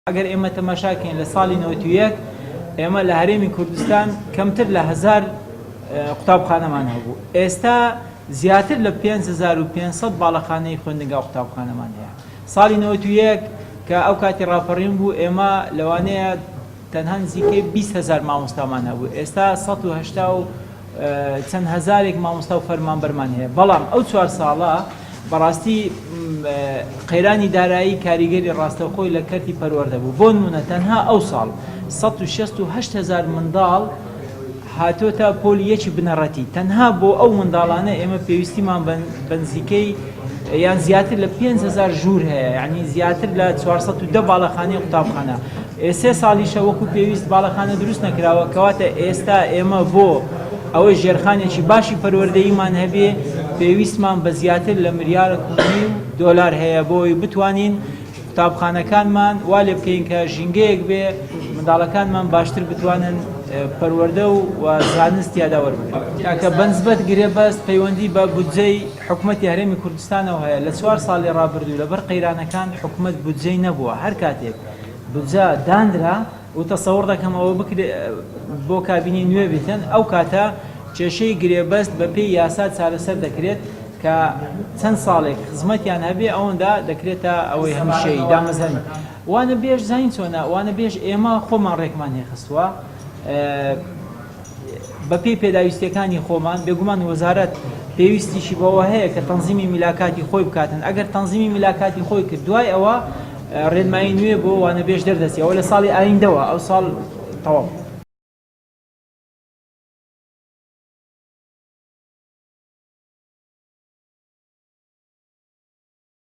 ئەگەر ئێمە تەماشاکەین لە ساڵی 91 ئێمە لە هەرێمی کوردستان کەمتر لە 1000 قوتابخانەمان هەبوو. ئێستا زیاتر لە 5500 باڵەخانەی خوێندنگا قوتابخانەمان هەیە. ساڵی 91 کە ئەو کاتی ڕاپەڕین بوو ئێمە لەوانەیە تەنها نزیکەی 200,000 مامۆستامان هەبوو. ئێستا 180 و چەند هەزارێک مامۆستا و فەرمانبەرمان هەیە. بەڵام ئەو 4 ساڵە بەڕاستی قەیرانی دارایی کاریگەری ڕاستەوخۆی لە کەرتی پەروەردە بوو. بۆ نمونە تەنها ئەو ساڵ 168,000 منداڵ هاتۆتە پۆلیەکی بنەڕەتی. تەنها بۆ ئەو منداڵانە ئێمە پێویستیمان بنزیکەی یان زیاتر لە 5,000 ژوور هەیە، یعنی زیاتر لە 410 باڵەخانەی قوتابخانە. 3 ساڵیشە وەکو پێویست باڵەخانە دروست نەکراوە، کەواتە ئێستا ئێمە بۆ ئەوەی ژێرخانێکی باشی پەروەردەییمان هەبێ پێویستمان بە زیاتر لە ملیارە کوردی و دۆلار هەیە بۆی بتوانین قوتابخانەکانمان وا لێ بکەین کە ژینگەیەک بێ منداڵەکانمان باشتر بتوانن پەروەردە و زانست یادا وەربگرن. کاکە بەنسبەت گرێبەست پەیوەندی بە بودجەی حکوومەتی هەرێمی کوردستانەوە هەیە. لە 4 ساڵی ڕابردوو لەبەر قەیرانەکان حکوومەت بودجەی نەبووە. هەر کاتێک بودجە دانرا و تەسەوڕ دەکەم ئەوە بکرێ بۆ کابینی نوێ بێتن، ئەو کاتە کێشەی گرێبەست بە پێی یاسا چارەسەر دەکرێت کە چەند ساڵێک خزمەتیان هەبێ ئەوەندا دەکرێتە ئەوەی هەمیشەیی دامەزەنی. وانە بێژ زین چۆنە، وانە بێژ ئێمە خۆمان ڕێکمان هێخستووە بە پێی پێداویستەکانی خۆمان. بێگومان وەزارەت پێویستیشی بەوە هەیە کە تەنزیمی میلاکاتی خۆی بکاتن. ئەگەر تەنزیمی میلاکاتی خۆی کرد دوای ئەوە ڕێنمایی نوێ بۆ وانە بێژ دەردەچێت. ئەوە لە ساڵی ئایندەوە، ئەو ساڵ تەواو.